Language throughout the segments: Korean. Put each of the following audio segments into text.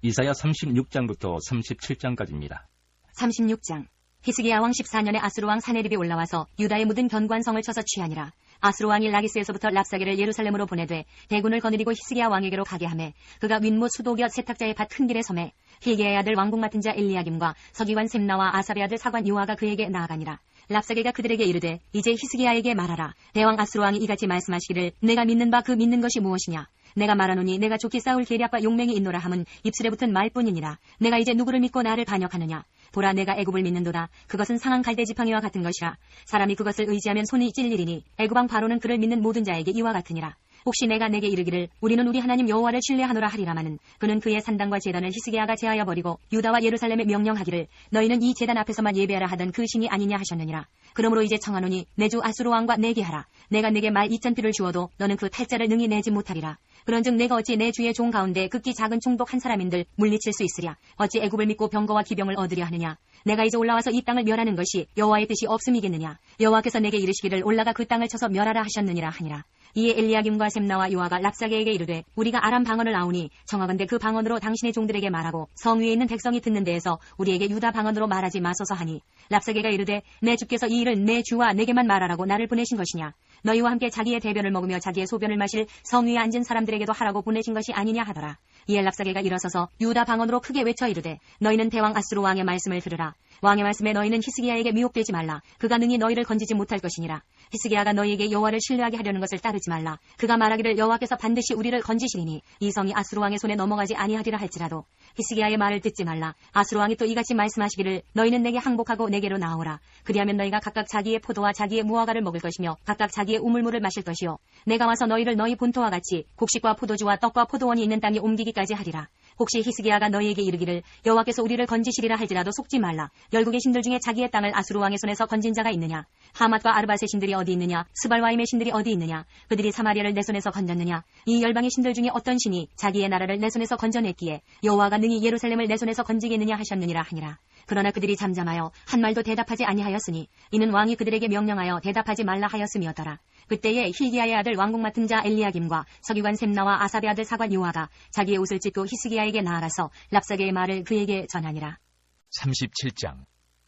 이사야 36장부터 37장까지입니다. 36장. 히스기야 왕 14년에 아수르 왕 사네립이 올라와서 유다의 묻은 견관성을 쳐서 취하니라. 아수르 왕이 라기스에서부터 랍사게를 예루살렘으로 보내되 대군을 거느리고 히스기야 왕에게로 가게 하매 그가 윗못 수도기어 세탁자의 밭 큰 길에 섬에 hil기야의 아들 왕궁 맡은 자 엘리야김과 서기관 셈나와 아삽의 아들 사관 요아가 그에게 나아가니라. 랍사게가 그들에게 이르되 이제 히스기야에게 말하라. 대왕 아수르 왕이 이같이 말씀하시기를 내가 믿는 바 그 믿는 것이 무엇이냐. 내가 말하노니 내가 좋게 싸울 계략과 용맹이 있노라 함은 입술에 붙은 말뿐이니라. 내가 이제 누구를 믿고 나를 반역하느냐. 보라 내가 애굽을 믿는도다. 그것은 상한 갈대 지팡이와 같은 것이라. 사람이 그것을 의지하면 손이 찔리리니 애굽 왕 바로는 그를 믿는 모든 자에게 이와 같으니라. 혹시 내가 내게 이르기를 우리는 우리 하나님 여호와를 신뢰하노라 하리라마는 그는 그의 산당과 제단을 히스기야가 제하여 버리고 유다와 예루살렘에 명령하기를 너희는 이 제단 앞에서만 예배하라 하던 그 신이 아니냐 하셨느니라. 그러므로 이제 청하노니 내 주 아수르 왕과 내게 하라. 내가 내게 말 2,000피를 주어도 너는 그 탈자를 능히 내지 못하리라. 그런즉 내가 어찌 내 주의 종 가운데 극기 작은 총독 한 사람인들 물리칠 수 있으랴. 어찌 애굽을 믿고 병거와 기병을 얻으려 하느냐. 내가 이제 올라와서 이 땅을 멸하는 것이 여호와의 뜻이 없음이겠느냐. 여호와께서 내게 이르시기를 올라가 그 땅을 쳐서 멸하라 하셨느니라 하니라. 이에 엘리야김과 셈나와 요아가 랍사게에게 이르되 우리가 아람 방언을 아오니 청하건대 그 방언으로 당신의 종들에게 말하고 성 위에 있는 백성이 듣는 데에서 우리에게 유다 방언으로 말하지 마소서 하니 랍사게가 이르되 내 주께서 이 일을 내 주와 내게만 말하라고 나를 보내신 것이냐. 너희와 함께 자기의 대변을 먹으며 자기의 소변을 마실 성 위에 앉은 사람들에게도 하라고 보내신 것이 아니냐 하더라. 이에 랍사게가 일어서서 유다 방언으로 크게 외쳐 이르되 너희는 대왕 아수르 왕의 말씀을 들으라. 왕의 말씀에 너희는 히스기야에게 미혹되지 말라. 그가 능히 너희를 건지지 못할 것이니라. 히스기야가 너희에게 여호와를 신뢰하게 하려는 것을 따르지 말라. 그가 말하기를 여호와께서 반드시 우리를 건지시리니 이 성이 아수르 왕의 손에 넘어가지 아니하리라 할지라도 히스기야의 말을 듣지 말라. 아수르 왕이 또 이같이 말씀하시기를 너희는 내게 항복하고 내게로 나오라. 그리하면 너희가 각각 자기의 포도와 자기의 무화과를 먹을 것이며 각각 자기의 우물물을 마실 것이요 내가 와서 너희를 너희 본토와 같이 곡식과 포도주와 떡과 포도원이 있는 땅에 옮기기까지 하리라. 혹시 히스기야가 너희에게 이르기를 여호와께서 우리를 건지시리라 할지라도 속지 말라. 열국의 신들 중에 자기의 땅을 아수르 왕의 손에서 건진 자가 있느냐. 하맛과 아르밧의 신들이 어디 있느냐. 스발와임의 신들이 어디 있느냐. 그들이 사마리아를 내 손에서 건졌느냐. 이 열방의 신들 중에 어떤 신이 자기의 나라를 내 손에서 건져냈기에 여호와가 능히 예루살렘을 내 손에서 건지겠느냐 하셨느니라 하니라. 그러나 그들이 잠잠하여 한 말도 대답하지 아니하였으니 이는 왕이 그들에게 명령하여 대답하지 말라 하였음이었더라. 그때에 hil기야의 아들 왕궁 맡은 자 엘리야김과 서기관 셈나와 아삽의 아들 사관 요아가 자기의 옷을 찢고 히스기야에게 나아가서 랍사게의 말을 그에게 전하니라. 37장.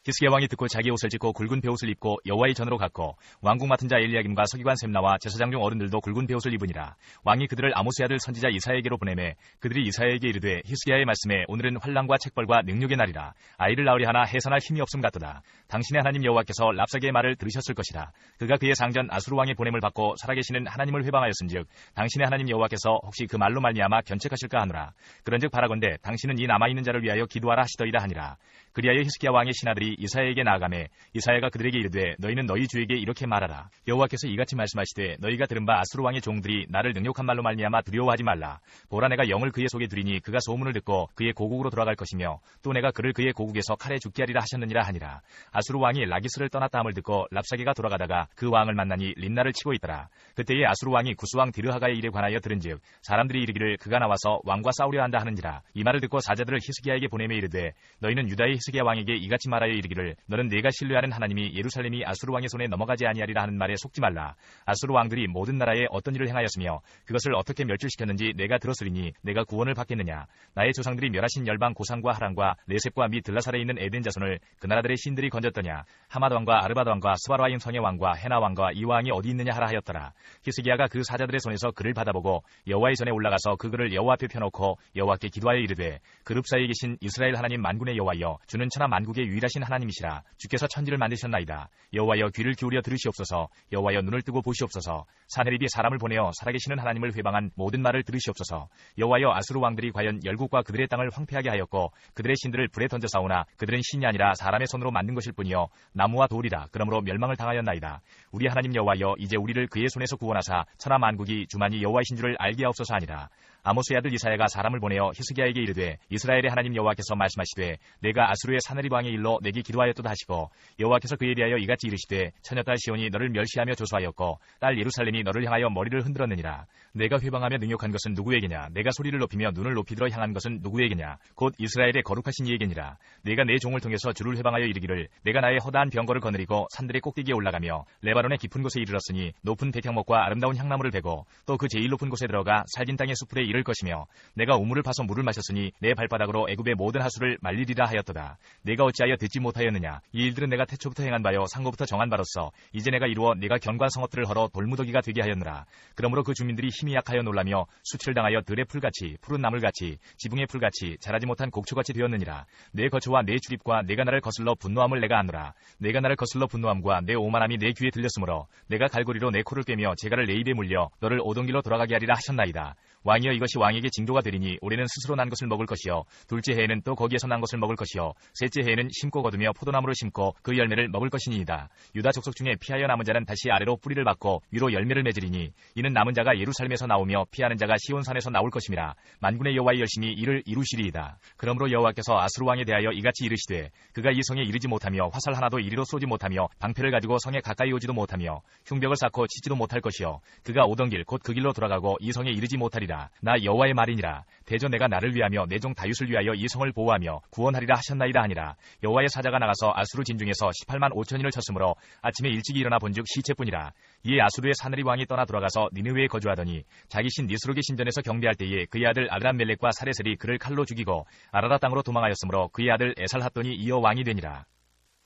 히스기야 왕이 듣고 자기 옷을 찢고 굵은 베옷을 입고 여호와의 전으로 갔고 왕궁 맡은 자 엘리야김과 서기관 셈나와 제사장 중 어른들도 굵은 베옷을 입으니라. 왕이 그들을 아모스의 아들 선지자 이사야에게로 보내매 그들이 이사야에게 이르되 히스기야의 말씀에 오늘은 환난과 책벌과 능력의 날이라. 아이를 낳으려 하나 해산할 힘이 없음 같도다. 당신의 하나님 여호와께서 랍사게의 말을 들으셨을 것이라. 그가 그의 상전 아수르 왕의 보냄을 받고 살아계시는 하나님을 회방하였은즉 당신의 하나님 여호와께서 혹시 그 말로 말미암아 견책하실까 하노라. 그런즉 바라건대 당신은 이 남아있는 자를 위하여 기도하라 하시더이다 하니라. 그리하여 히스기야 왕의 신하들이 이사야에게 나아가매 이사야가 그들에게 이르되 너희는 너희 주에게 이렇게 말하라. 여호와께서 이같이 말씀하시되 너희가 들은 바 아수르 왕의 종들이 나를 능욕한 말로 말미암아 두려워하지 말라. 보라 내가 영을 그의 속에 두리니 그가 소문을 듣고 그의 고국으로 돌아갈 것이며 또 내가 그를 그의 고국에서 칼에 죽게 하리라 하셨느니라 하니라. 아수르 왕이 라기스를 떠났다 함을 듣고 랍사게가 돌아가다가 그 왕을 만나니 린나를 치고 있더라. 그때에 아수르 왕이 구스왕 디르하가의 일에 관하여 들은즉 사람들이 이르기를 그가 나와서 왕과 싸우려 한다 하는지라. 이 말을 듣고 사자들을 히스기야에게 보내매 이르되 너희는 유다의 히스기야 왕에게 이같이 말하여 이르기를 너는 네가 신뢰하는 하나님이 예루살렘이 아수르 왕의 손에 넘어가지 아니하리라 하는 말에 속지 말라. 아수르 왕들이 모든 나라에 어떤 일을 행하였으며 그것을 어떻게 멸절시켰는지 내가 들었으리니 내가 구원을 받겠느냐. 나의 조상들이 멸하신 열방 고산과 하란과 레셉과 미 들라살에 있는 에덴 자손을 그 나라들의 신들이 건졌더냐. 하맛 왕과 아르밧 왕과 스바라임 성의 왕과 헤나 왕과 이 왕이 어디 있느냐 하라 하였더라. 히스기야가 그 사자들의 손에서 그를 받아보고 여호와의 전에 올라가서 그 글을 여호와 앞에 펴놓고 여호와께 기도하여 이르되 그룹 사이에 계신 이스라엘 하나님 만군의 여호와여 주는 천하 만국의 유일하신 하나님이시라. 주께서 천지를 만드셨나이다. 여호와여 귀를 기울여 들으시옵소서. 여호와여 눈을 뜨고 보시옵소서. 사네립이 사람을 보내어 살아계시는 하나님을 회방한 모든 말을 들으시옵소서. 여호와여 아수르 왕들이 과연 열국과 그들의 땅을 황폐하게 하였고 그들의 신들을 불에 던져 싸우나 그들은 신이 아니라 사람의 손으로 만든 것일 뿐이요 나무와 돌이라. 그러므로 멸망을 당하였나이다. 우리 하나님 여호와여 이제 우리를 그의 손에서 구원하사 천하 만국이 주만이 여호와이신 줄을 알게 하옵소서 하니라. 아모스의 아들 이사야가 사람을 보내어 히스기야에게 이르되 이스라엘의 하나님 여호와께서 말씀하시되 내가 아수르의 사네립 왕의 일로 내게 기도하였도다 하시고 여호와께서 그에 대하여 이같이 이르시되 처녀딸 시온이 너를 멸시하며 조소하였고 딸 예루살렘이 너를 향하여 머리를 흔들었느니라. 내가 회방하며 능욕한 것은 누구에게냐. 내가 소리를 높이며 눈을 높이 들어 향한 것은 누구에게냐. 곧 이스라엘의 거룩하신 이에게니라. 내가 내 종을 통해서 주를 회방하여 이르기를 내가 나의 허다한 병거를 거느리고 산들의 꼭대기에 올라가며 레바논의 깊은 곳에 이르렀으니 높은 백향목과 아름다운 향나무를 베고 또 그 제일 높은 곳에 들어가 살긴 땅의 수풀에 이를 것이며 내가 우물을 파서 물을 마셨으니 내 발바닥으로 애굽의 모든 하수를 말리리라 하였도다. 내가 어찌하여 듣지 못하였느냐. 이 일들은 내가 태초부터 행한 바요 상고부터 정한 바로서 이제 내가 이루어 내가 견고한 성읍들을 헐어 돌무더기가 되게 하였노라. 그러므로 그 주민들이 힘이 약하여 놀라며 수치를 당하여 들의 풀같이 푸른 나물같이 지붕의 풀같이 자라지 못한 곡초같이 되었느니라. 내 거처와 내 출입과 내가 나를 거슬러 분노함을 내가 아노라. 내가 나를 거슬러 분노함과 내 오만함이 내 귀에 들렸으므로 내가 갈고리로 내 코를 꿰며 재갈을 내 입에 물려 너를 오던 길로 돌아가게 하리라 하셨나이다. 왕이여 이것이 왕에게 징조가 되리니 올해는 스스로 난 것을 먹을 것이요 둘째 해에는 또 거기에서 난 것을 먹을 것이요 셋째 해에는 심고 거두며 포도나무를 심고 그 열매를 먹을 것이니이다. 유다 족속 중에 피하여 남은 자는 다시 아래로 뿌리를 받고 위로 열매를 맺으리니 이는 남은 자가 예루살렘에서 나오며 피하는 자가 시온산에서 나올 것임이라. 만군의 여호와의 열심히 이를 이루시리이다. 그러므로 여호와께서 아수르 왕에 대하여 이같이 이르시되 그가 이 성에 이르지 못하며 화살 하나도 이리로 쏘지 못하며 방패를 가지고 성에 가까이 오지도 못하며 흉벽을 쌓고 치지도 못할 것이요 그가 오던 길 곧 그 길로 돌아가고 이 성에 이르지 못하리라. 나 여호와의 말이니라. 대저 내가 나를 위하며 내 종 다윗을 위하여 이 성을 보호하며 구원하리라 하셨나이다 하니라. 여호와의 사자가 나가서 아수르 진중에서 18만 5천인을 쳤으므로 아침에 일찍이 일어나 본즉 시체뿐이라. 이에 아수르의 사느리 왕이 떠나 돌아가서 니느웨에 거주하더니 자기 신 니스록의 신전에서 경배할 때에 그의 아들 아드람멜렉과 사레셀이 그를 칼로 죽이고 아라라 땅으로 도망하였으므로 그의 아들 에살핫돈이 이어 왕이 되니라.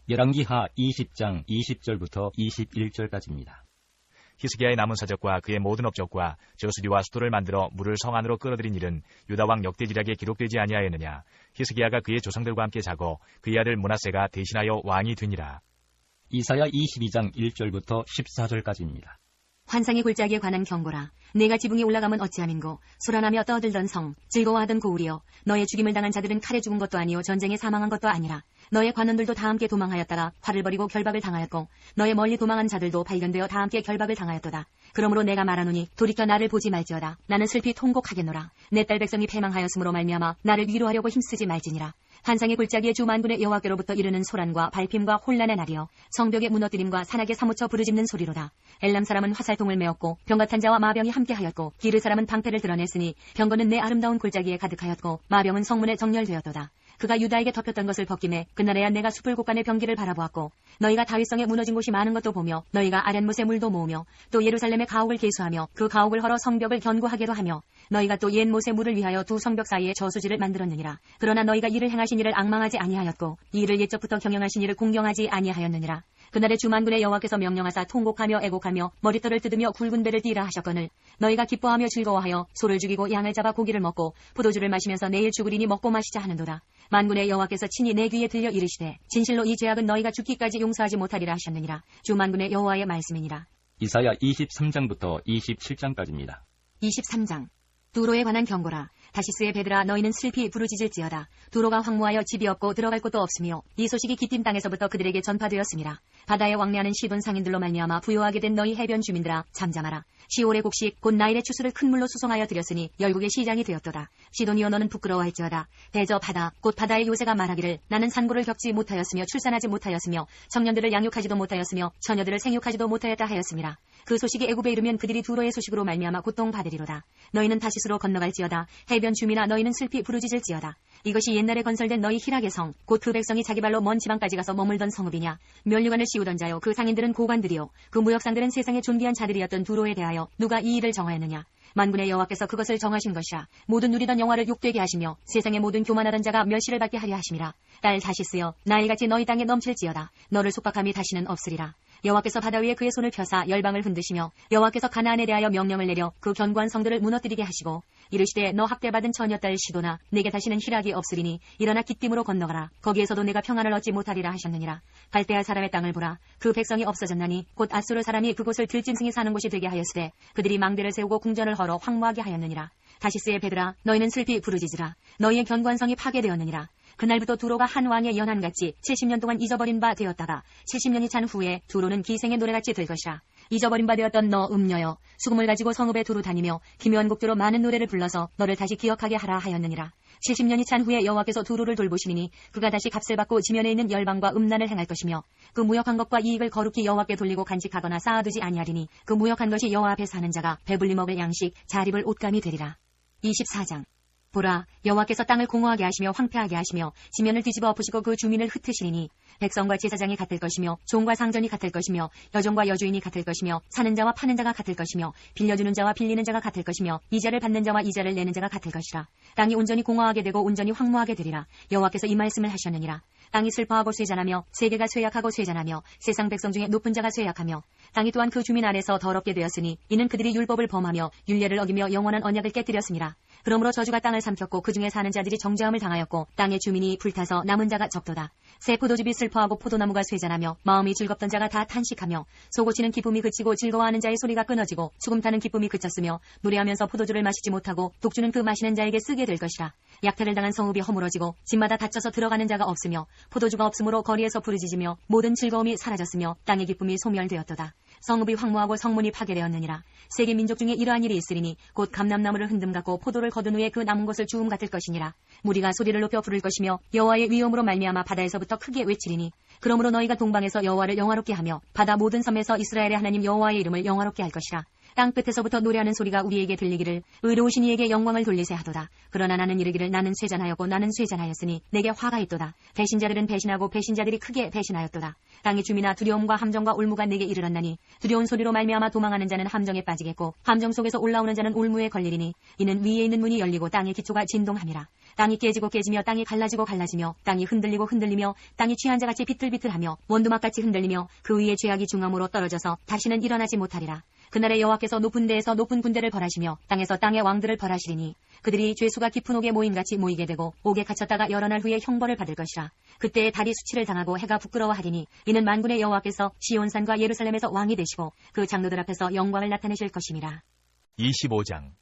열왕기하 20장 20절부터 21절까지입니다. 히스기야의 남은 사적과 그의 모든 업적과 저수지와 수도를 만들어 물을 성 안으로 끌어들인 일은 유다왕 역대지략에 기록되지 아니하였느냐. 히스기야가 그의 조상들과 함께 자고 그의 아들 므낫세가 대신하여 왕이 되니라. 이사야 22장 1절부터 14절까지입니다. 환상의 골짜기에 관한 경고라. 내가 지붕에 올라가면 어찌함인고 소란하며 떠들던 성 즐거워하던 고울이여 너의 죽임을 당한 자들은 칼에 죽은 것도 아니요 전쟁에 사망한 것도 아니라 너의 관원들도 다 함께 도망하였다가 활을 버리고 결박을 당하였고 너의 멀리 도망한 자들도 발견되어 다 함께 결박을 당하였도다. 그러므로 내가 말하노니 돌이켜 나를 보지 말지어다. 나는 슬피 통곡하겠노라. 내 딸 백성이 패망하였으므로 말미암아 나를 위로하려고 힘쓰지 말지니라. 환상의 골짜기에 주 만군의 여호와께로부터 이르는 소란과 발핌과 혼란의 날이여 성벽의 무너뜨림과 산악에 사무쳐 부르짖는 소리로다. 엘람 사람은 화살통을 메었고 병과 탄자와 마병이 함께하였고 기르 사람은 방패를 드러냈으니 병거는 내 아름다운 골짜기에 가득하였고 마병은 성문에 정렬되었도다. 그가 유다에게 덮였던 것을 벗김에 그날에야 내가 숲을 곳간의 병기를 바라보았고 너희가 다윗성에 무너진 곳이 많은 것도 보며 너희가 아련못에 물도 모으며 또 예루살렘의 가옥을 계수하며 그 가옥을 헐어 성벽을 견고하게도 하며 너희가 또 옛 못의 물을 위하여 두 성벽 사이에 저수지를 만들었느니라. 그러나 너희가 이를 행하신 이를 앙망하지 아니하였고 이 일을 옛적부터 경영하신 이를 공경하지 아니하였느니라. 그날에 주 만군의 여호와께서 명령하사 통곡하며 애곡하며 머리털을 뜯으며 굵은 배를 띠라 하셨거늘 너희가 기뻐하며 즐거워하여 소를 죽이고 양을 잡아 고기를 먹고 포도주를 마시면서 내일 죽으리니 먹고 마시자 하는도다. 만군의 여호와께서 친히 내 귀에 들려 이르시되 진실로 이 죄악은 너희가 죽기까지 용서하지 못하리라 하셨느니라. 주 만군의 여호와의 말씀이니라. 이사야 23장부터 27장까지입니다. 23장 두로에 관한 경고라. 다시스의 배들아 너희는 슬피 부르짖을지어다. 두로가 황무하여 집이 없고 들어갈 곳도 없으며 이 소식이 기띔 땅에서부터 그들에게 전파되었습니다. 바다에 왕래하는 시돈 상인들로 말미암아 부요하게 된 너희 해변 주민들아 잠잠하라. 시올의 곡식 곧 나일의 추수를 큰 물로 수송하여 드렸으니 열국의 시장이 되었도다. 시돈이여 너는 부끄러워할지어다. 대저 바다 곧 바다의 요새가 말하기를 나는 산고를 겪지 못하였으며 출산하지 못하였으며 청년들을 양육하지도 못하였으며 처녀들을 생육하지도 못하였다 하였습니다. 그 소식이 애굽에 이르면 그들이 두로의 소식으로 말미암아 고통받으리로다. 너희는 다시스로 건너갈지어다. 해변 주민아 너희는 슬피 부르짖을지어다. 이것이 옛날에 건설된 너희 희락의 성 곧 그 백성이 자기 발로 먼 지방까지 가서 머물던 성읍이냐. 면류관을 씌우던 자요 그 상인들은 고관들이요 그 무역상들은 세상의 존귀한 자들이었던 두로에 대하여 누가 이 일을 정하였느냐. 만군의 여호와께서 그것을 정하신 것이라. 모든 누리던 영화를 욕되게 하시며 세상의 모든 교만하던 자가 멸시를 받게 하려 하심이라. 딸 다시스여 나일같이 너희 땅에 넘칠지어다. 너를 속박함이 다시는 없으리라. 여호와께서 바다 위에 그의 손을 펴사 열방을 흔드시며 여호와께서 가나안에 대하여 명령을 내려 그 견고한 성들을 무너뜨리게 하시고 이르시되 너 학대받은 처녀 딸 시도나 내게 다시는 희락이 없으리니 일어나 기띔으로 건너가라. 거기에서도 내가 평안을 얻지 못하리라 하셨느니라. 갈대아 사람의 땅을 보라. 그 백성이 없어졌나니 곧 아수르 사람이 그곳을 들짐승이 사는 곳이 되게 하였으되 그들이 망대를 세우고 궁전을 헐어 황무하게 하였느니라. 다시스의 배들아 너희는 슬피 부르짖으라. 너희의 견고한 성이 파괴되었느니라. 그날부터 두로가 한 왕의 연한같이 70년 동안 잊어버린 바 되었다가 70년이 찬 후에 두로는 기생의 노래같이 될 것이라. 잊어버린 바 되었던 너 음녀여 수금을 가지고 성읍에 두루 다니며 기묘한 곡대로 많은 노래를 불러서 너를 다시 기억하게 하라 하였느니라. 70년이 찬 후에 여호와께서 두로를 돌보시니 그가 다시 값을 받고 지면에 있는 열방과 음란을 행할 것이며 그 무역한 것과 이익을 거룩히 여호와께 돌리고 간직하거나 쌓아두지 아니하리니 그 무역한 것이 여호와 앞에 사는 자가 배불리 먹을 양식 잘 입을 옷감이 되리라. 24장 보라, 여호와께서 땅을 공허하게 하시며 황폐하게 하시며 지면을 뒤집어 엎으시고 그 주민을 흩으시리니 백성과 제사장이 같을 것이며 종과 상전이 같을 것이며 여종과 여주인이 같을 것이며 사는 자와 파는 자가 같을 것이며 빌려주는 자와 빌리는 자가 같을 것이며 이자를 받는 자와 이자를 내는 자가 같을 것이라. 땅이 온전히 공허하게 되고 온전히 황무하게 되리라. 여호와께서 이 말씀을 하셨느니라. 땅이 슬퍼하고 쇠잔하며 세계가 쇠약하고 쇠잔하며 세상 백성 중에 높은 자가 쇠약하며 땅이 또한 그 주민 아래서 더럽게 되었으니 이는 그들이 율법을 범하며 율례를 어기며 영원한 언약을 깨뜨렸으니라. 그러므로 저주가 땅을 삼켰고 그 중에 사는 자들이 정죄함을 당하였고 땅의 주민이 불타서 남은 자가 적도다. 새 포도즙이 슬퍼하고 포도나무가 쇠잔하며 마음이 즐겁던 자가 다 탄식하며 쏘고치는 기쁨이 그치고 즐거워하는 자의 소리가 끊어지고 수금타는 기쁨이 그쳤으며 노래하면서 포도주를 마시지 못하고 독주는 그 마시는 자에게 쓰게 될 것이라. 약탈을 당한 성읍이 허물어지고 집마다 닫혀서 들어가는 자가 없으며 포도주가 없으므로 거리에서 부르짖으며 모든 즐거움이 사라졌으며 땅의 기쁨이 소멸되었도다. 성읍이 황무하고 성문이 파괴되었느니라. 세계 민족 중에 이러한 일이 있으리니 곧 감람나무를 흔듦 같고 포도를 거둔 후에 그 남은 것을 주움 같을 것이니라. 무리가 소리를 높여 부를 것이며 여호와의 위엄으로 말미암아 바다에서부터 크게 외치리니 그러므로 너희가 동방에서 여호와를 영화롭게 하며 바다 모든 섬에서 이스라엘의 하나님 여호와의 이름을 영화롭게 할 것이라. 땅 끝에서부터 노래하는 소리가 우리에게 들리기를 의로우신 이에게 영광을 돌리세 하도다. 그러나 나는 이르기를 나는 쇠잔하였고 나는 쇠잔하였으니 내게 화가 있도다. 배신자들은 배신하고 배신자들이 크게 배신하였도다. 땅의 주민아 두려움과 함정과 올무가 내게 이르렀나니 두려운 소리로 말미암아 도망하는 자는 함정에 빠지겠고 함정 속에서 올라오는 자는 올무에 걸리리니 이는 위에 있는 문이 열리고 땅의 기초가 진동함이라. 땅이 깨지고 깨지며 땅이 갈라지고 갈라지며 땅이 흔들리고 흔들리며 땅이 취한 자같이 비틀비틀하며 원두막같이 흔들리며 그 위에 죄악이 중함으로 떨어져서 다시는 일어나지 못하리라. 그날에 여호와께서 높은 데에서 높은 군대를 벌하시며 땅에서 땅의 왕들을 벌하시리니 그들이 죄수가 깊은 옥에 모임같이 모이게 되고 옥에 갇혔다가 여러 날 후에 형벌을 받을 것이라. 그때에 달이 수치를 당하고 해가 부끄러워하리니 이는 만군의 여호와께서 시온산과 예루살렘에서 왕이 되시고 그 장로들 앞에서 영광을 나타내실 것임이라. 25장.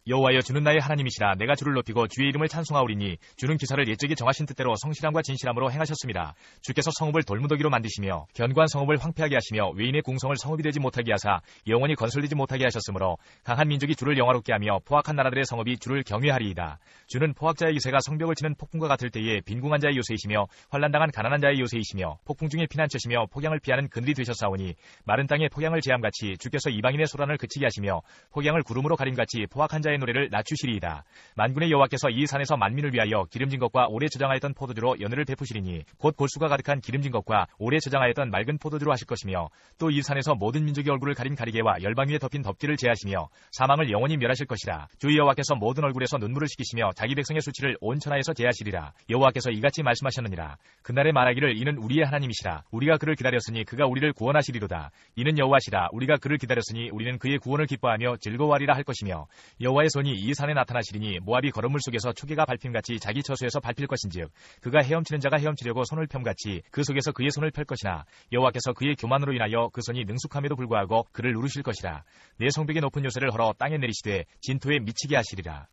여호와여 주는 나의 하나님이시라. 내가 주를 높이고 주의 이름을 찬송하오리니 주는 기사를 옛적에 정하신 뜻대로 성실함과 진실함으로 행하셨습니다. 주께서 성읍을 돌무더기로 만드시며 견고한 성읍을 황폐하게 하시며 외인의 궁성을 성읍이 되지 못하게 하사 영원히 건설되지 못하게 하셨으므로 강한 민족이 주를 영화롭게 하며 포악한 나라들의 성읍이 주를 경외하리이다. 주는 포악자의 기세가 성벽을 치는 폭풍과 같을 때에 빈궁한 자의 요새이시며 환난당한 가난한 자의 요새이시며 폭풍 중에 피난처시며 폭양을 피하는 그늘이 되셨사오니 마른 땅에 폭양을 제함같이 주께서 이방인의 소란을 그치게 하시며 폭양을 구름으로 가림같이 포악한 자의 노래를 낮추시리이다. 만군의 여호와께서 이 산에서 만민을 위하여 기름진 것과 오래 저장하였던 포도주로 연회를 베푸시리니 곧 골수가 가득한 기름진 것과 오래 저장하였던 맑은 포도주로 하실 것이며 또 이 산에서 모든 민족의 얼굴을 가린 가리개와 열방 위에 덮인 덮개를 제하시며 사망을 영원히 멸하실 것이라. 주 여호와께서 모든 얼굴에서 눈물을 씻기시며 자기 백성의 수치를 온 천하에서 제하시리라. 여호와께서 이같이 말씀하셨느니라. 그날에 말하기를 이는 우리의 하나님이시라. 우리가 그를 기다렸으니 그가 우리를 구원하시리로다. 이는 여호와시라. 우리가 그를 기다렸으니 우리는 그의 구원을 기뻐하며 즐거워하리라 할 것이며 여호와의 손이 이 산에 나타나시리니 모압이 거름물 속에서 초계가 밟힘같이 자기 처소에서 밟힐 것인즉 그가 헤엄치는 자가 헤엄치려고 손을 펴같이 그 속에서 그의 손을 펼 것이나 여호와께서 그의 교만으로 인하여 그 손이 능숙함에도 불구하고 그를 누르실 것이라. 내 성벽의 높은 요새를 헐어 땅에 내리시되 진토에 미치게 하시리라.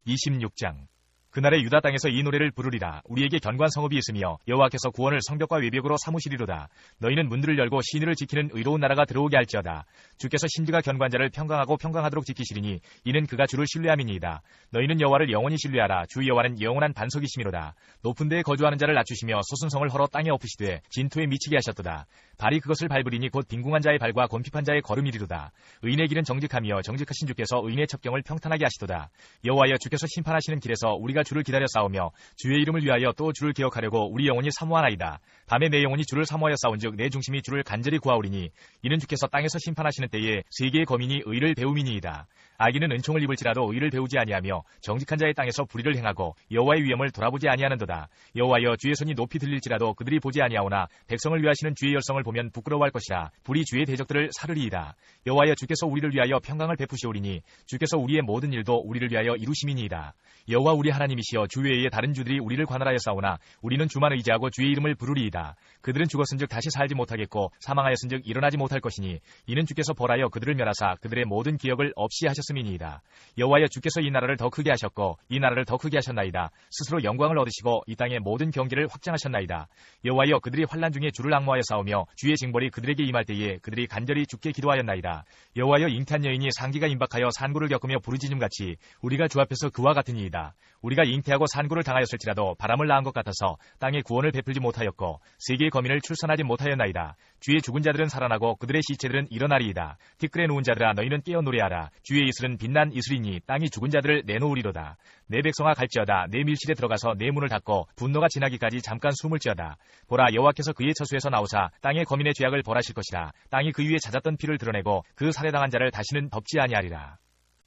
26장. 그날에 유다 땅에서 이 노래를 부르리라. 우리에게 견고한 성읍이 있으며 여호와께서 구원을 성벽과 외벽으로 삼으시리로다. 너희는 문들을 열고 시내를 지키는 의로운 나라가 들어오게 할지어다. 주께서 심지가 견고한 자를 평강하고 평강하도록 지키시리니 이는 그가 주를 신뢰함이니이다. 너희는 여호와를 영원히 신뢰하라. 주 여호와는 영원한 반석이시미로다. 높은 데에 거주하는 자를 낮추시며 소순성을 헐어 땅에 엎으시되 진토에 미치게 하셨도다. 발이 그것을 밟으리니 곧 빈궁한 자의 발과 곤핍한 자의 걸음이리로다. 의인의 길은 정직하며 정직하신 주께서 의인의 첩경을 평탄하게 하시도다. 여호와여 주께서 심판하시는 길에서 우리가 주를 기다려 싸우며 주의 이름을 위하여 또 주를 기억하려고 우리 영혼이 사모하나이다. 밤에 내 영혼이 주를 사모하여 싸운즉 내 중심이 주를 간절히 구하오리니 이는 주께서 땅에서 심판하시는 때에 세계의 거민이 의를 배움이니이다. 악인은 은총을 입을지라도 의를 배우지 아니하며 정직한 자의 땅에서 불의를 행하고 여호와의 위엄을 돌아보지 아니하는도다. 여호와여 주의 손이 높이 들릴지라도 그들이 보지 아니하오나 백성을 위하시는 주의 열성을 보면 부끄러워할 것이라. 불이 주의 대적들을 사르리이다. 여호와여 주께서 우리를 위하여 평강을 베푸시오리니 주께서 우리의 모든 일도 우리를 위하여 이루심이니이다. 여호와 우리 하나님이시여 주 외에 다른 주들이 우리를 관할하여 싸우나 우리는 주만 의지하고 주의 이름을 부르리이다. 그들은 죽었은즉 다시 살지 못하겠고 사망하였은즉 일어나지 못할 것이니 이는 주께서 벌하여 그들을 멸하사 그들의 모든 기억을 없이 하셨음이니이다. 여호와여 주께서 이 나라를 더 크게 하셨고 이 나라를 더 크게 하셨나이다. 스스로 영광을 얻으시고 이 땅의 모든 경계를 확장하셨나이다. 여호와여 그들이 환난 중에 주를 앙모하여 싸우며 주의 징벌이 그들에게 임할 때에 그들이 간절히 주께 기도하였나이다. 여호와여 잉태한 여인이 상기가 임박하여 산고를 겪으며 부르짖음같이 우리가 주 앞에서 그와 같으니이다. 우리가 잉태하고 산고를 당하였을지라도 바람을 낳은 것 같아서 땅에 구원을 베풀지 못하였고 세계의 거민을 출산하지 못하였나이다. 주의 죽은 자들은 살아나고 그들의 시체들은 일어나리이다. 티끌에 누운 자들아 너희는 깨어 노래하라. 주의 이슬은 빛난 이슬이니 땅이 죽은 자들을 내놓으리로다. 내 백성아 갈지어다. 내 밀실에 들어가서 내 문을 닫고 분노가 지나기까지 잠깐 숨을지어다. 보라 여호와께서 그의 처소에서 나오사 땅의 거민의 죄악을 벌하실 것이라. 땅이 그 위에 잦았던 피를 드러내고 그 살해당한 자를 다시는 덮지 아니하리라.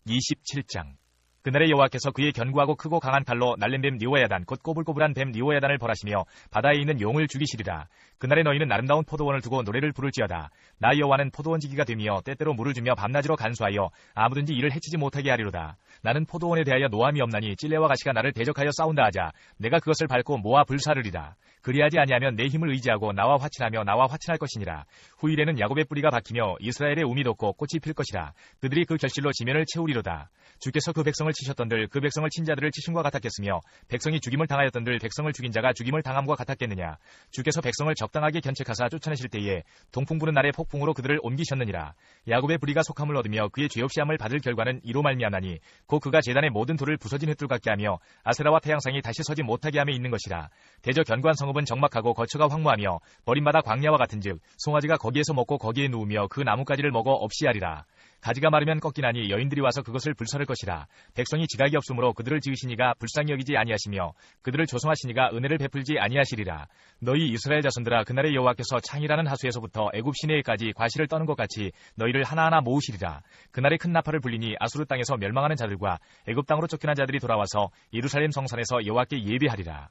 27장 그날에 여호와께서 그의 견고하고 크고 강한 칼로 날린 뱀 리오야단 곧 꼬불꼬불한 뱀 리오야단을 벌하시며 바다에 있는 용을 죽이시리라. 그날에 너희는 아름다운 포도원을 두고 노래를 부를지어다. 나 여호와는 포도원지기가 되며 때때로 물을 주며 밤낮으로 간수하여 아무든지 이를 해치지 못하게 하리로다. 나는 포도원에 대하여 노함이 없나니 찔레와 가시가 나를 대적하여 싸운다 하자 내가 그것을 밟고 모아 불사르리라. 그리하지 아니하면 내 힘을 의지하고 나와 화친하며 나와 화친할 것이니라. 후일에는 야곱의 뿌리가 박히며 이스라엘의 움이 돋고 꽃이 필 것이라. 그들이 그 결실로 지면을 채우리로다. 주께서 그 백성을 치셨던들 그 백성을 친 자들을 치심과 같았겠으며 백성이 죽임을 당하였던들 백성을 죽인 자가 죽임을 당함과 같았겠느냐. 주께서 백성을 적당하게 견책하사 쫓아내실 때에 동풍 부는 날의 폭풍으로 그들을 옮기셨느니라. 야곱의 불의가 속함을 얻으며 그의 죄 없이 함을 받을 결과는 이로 말미암나니 곧 그가 제단의 모든 돌을 부서진 횃돌 같게 하며 아세라와 태양상이 다시 서지 못하게 함에 있는 것이라. 대저 견고한 성읍은 적막하고 거처가 황무하며 버림받아 광야와 같은즉 송아지가 거기에서 먹고 거기에 누우며 그 나뭇가지를 먹어 없이 하리라. 가지가 마르면 꺾이나니 여인들이 와서 그것을 불사를 것이라. 백성이 지각이 없으므로 그들을 지으시니가 불쌍히 여기지 아니하시며 그들을 조성하시니가 은혜를 베풀지 아니하시리라. 너희 이스라엘 자손들아 그날에 여호와께서 창이라는 하수에서부터 애굽 시내에까지 과실을 떠는 것 같이 너희를 하나하나 모으시리라. 그날에 큰 나팔을 불리니 아수르 땅에서 멸망하는 자들과 애굽 땅으로 쫓겨난 자들이 돌아와서 예루살렘 성산에서 여호와께 예배하리라.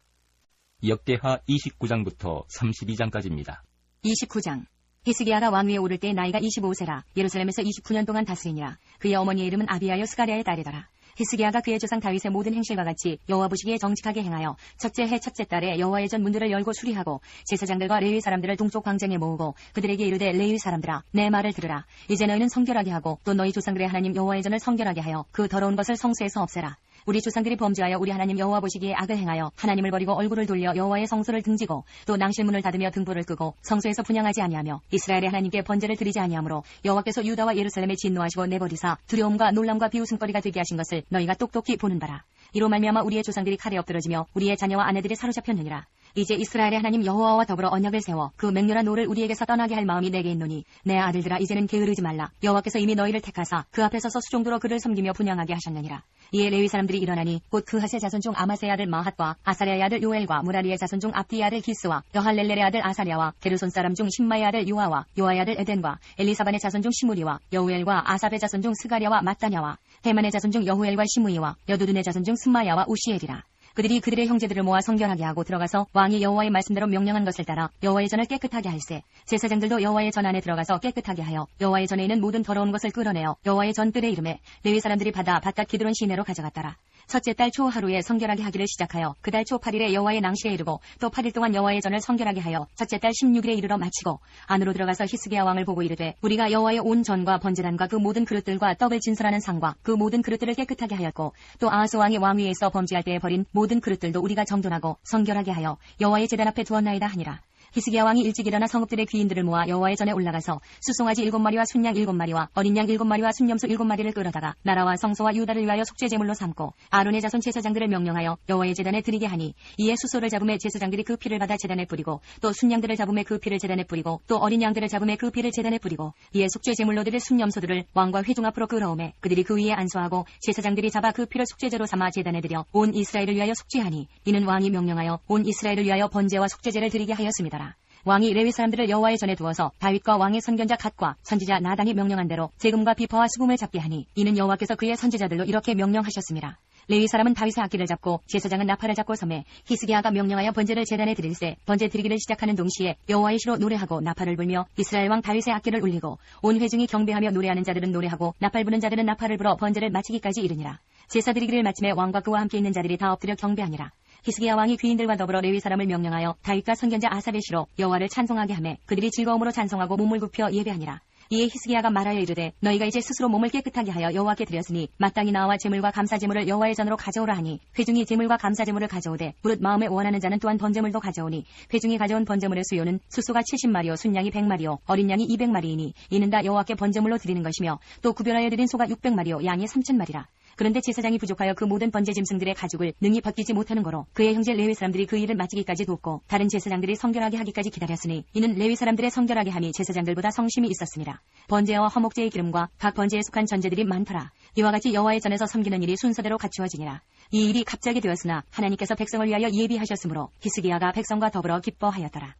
역대하 29장부터 32장까지입니다. 29장 히스기야가 왕위에 오를 때 나이가 25세라. 예루살렘에서 29년 동안 다스리니라. 그의 어머니의 이름은 아비야여 스가랴의 딸이더라. 히스기야가 그의 조상 다윗의 모든 행실과 같이 여호와 보시기에 정직하게 행하여 첫째 해 첫째 달에 여호와의 전 문들을 열고 수리하고 제사장들과 레위 사람들을 동쪽 광장에 모으고 그들에게 이르되 레위 사람들아 내 말을 들으라. 이제 너희는 성결하게 하고 또 너희 조상들의 하나님 여호와의 전을 성결하게 하여 그 더러운 것을 성소에서 없애라. 우리 조상들이 범죄하여 우리 하나님 여호와 보시기에 악을 행하여 하나님을 버리고 얼굴을 돌려 여호와의 성소를 등지고 또 낭실문을 닫으며 등불을 끄고 성소에서 분향하지 아니하며 이스라엘의 하나님께 번제를 드리지 아니하므로 여호와께서 유다와 예루살렘에 진노하시고 내버리사 두려움과 놀람과 비웃음거리가 되게 하신 것을 너희가 똑똑히 보는 바라. 이로 말미암아 우리의 조상들이 칼에 엎드러지며 우리의 자녀와 아내들이 사로잡혔느니라. 이제 이스라엘의 하나님 여호와와 더불어 언약을 세워 그 맹렬한 노를 우리에게서 떠나게 할 마음이 내게 있노니 내 아들들아 이제는 게으르지 말라. 여호와께서 이미 너희를 택하사 그 앞에 서서 수종도로 그를 섬기며 분향하게 하셨느니라. 이에 레위 사람들이 일어나니 곧 그하세 자손 중 아마세의 아들 마핫과 아사랴의 아들 요엘과 무라리의 자손 중 압디의 아들 기스와 여할렐렐의 아들 아사랴와 게르손 사람 중 신마의 아들 요아와 요아의 아들 에덴과 엘리사반의 자손 중 시무리와 여우엘과 아삽의 자손 중 스가랴와 마따냐와 헤만의 자손 중 여후엘과 시므이와 여두둔의 자손 중 스마야와 우시엘이라. 그들이 그들의 형제들을 모아 성결하게 하고 들어가서 왕이 여호와의 말씀대로 명령한 것을 따라 여호와의 전을 깨끗하게 할세. 제사장들도 여호와의 전 안에 들어가서 깨끗하게 하여 여호와의 전에 있는 모든 더러운 것을 끌어내어 여호와의 전 뜰의 이름에 레위 사람들이 받아 바깥 기드론 시내로 가져갔더라. 첫째 달 초 하루에 성결하게 하기를 시작하여 그 달 초 8일에 여호와의 낭시에 이르고 또 8일 동안 여호와의 전을 성결하게 하여 첫째 달 16일에 이르러 마치고 안으로 들어가서 히스기야 왕을 보고 이르되 우리가 여호와의 온 전과 번제단과 그 모든 그릇들과 떡을 진설하는 상과 그 모든 그릇들을 깨끗하게 하였고 또 아하스 왕이 왕위에 있어 범죄할 때에 버린 모든 그릇들도 우리가 정돈하고 성결하게 하여 여호와의 제단 앞에 두었나이다 하니라. 히스기야 왕이 일찍 일어나 성읍들의 귀인들을 모아 여호와의 전에 올라가서 수송아지 7마리와 순양 7마리와 어린 양 7마리와 순염소 7마리를 끌어다가 나라와 성소와 유다를 위하여 속죄 제물로 삼고 아론의 자손 제사장들을 명령하여 여호와의 제단에 드리게 하니 이에 수소를 잡음에 제사장들이 그 피를 받아 제단에 뿌리고 또 순양들을 잡음에 그 피를 제단에 뿌리고 또 어린 양들을 잡음에 그 피를 제단에 뿌리고 이에 속죄 제물로 드릴 순염소들을 왕과 회중 앞으로 끌어오매 그들이 그 위에 안수하고 제사장들이 잡아 그 피를 속죄제로 삼아 제단에 드려 온 이스라엘을 위하여 속죄하니 이는 왕이 명령하여 온 이스라엘을 위하여 번제와 속죄제를 드리게 하였습니다. 왕이 레위 사람들을 여호와의 전에 두어서 다윗과 왕의 선견자 갓과 선지자 나단이 명령한 대로 재금과 비퍼와 수금을 잡게 하니 이는 여호와께서 그의 선지자들로 이렇게 명령하셨습니다. 레위 사람은 다윗의 악기를 잡고 제사장은 나팔을 잡고 섬에 히스기야가 명령하여 번제를 제단에 드릴세 번제 드리기를 시작하는 동시에 여호와의 시로 노래하고 나팔을 불며 이스라엘 왕 다윗의 악기를 울리고 온 회중이 경배하며 노래하는 자들은 노래하고 나팔 부는 자들은 나팔을 불어 번제를 마치기까지 이르니라. 제사 드리기를 마침에 왕과 그와 함께 있는 자들이 다 엎드려 경배하니라. 히스기야 왕이 귀인들과 더불어 레위 사람을 명령하여 다윗과 선견자 아삽의 시로 여호와를 찬송하게 하매 그들이 즐거움으로 찬송하고 몸을 굽혀 예배하니라. 이에 히스기야가 말하여 이르되 너희가 이제 스스로 몸을 깨끗하게 하여 여호와께 드렸으니 마땅히 나와 제물과 감사 제물을 여호와의 전으로 가져오라 하니 회중이 제물과 감사 제물을 가져오되 무릇 마음에 원하는 자는 또한 번제물도 가져오니 회중이 가져온 번제물의 수요는 수소가 70마리요 순양이 100마리요 어린 양이 200마리이니 이는 다 여호와께 번제물로 드리는 것이며 또 구별하여 드린 소가 600마리요 양이 3000마리라. 그런데 제사장이 부족하여 그 모든 번제 짐승들의 가죽을 능히 벗기지 못하는 거로 그의 형제 레위 사람들이 그 일을 마치기까지 돕고 다른 제사장들이 성결하게 하기까지 기다렸으니 이는 레위 사람들의 성결하게 함이 제사장들보다 성심이 있었습니다. 번제와 화목제의 기름과 각 번제에 속한 전제들이 많더라. 이와 같이 여호와의 전에서 섬기는 일이 순서대로 갖추어지니라. 이 일이 갑자기 되었으나 하나님께서 백성을 위하여 예비하셨으므로 히스기야가 백성과 더불어 기뻐하였더라.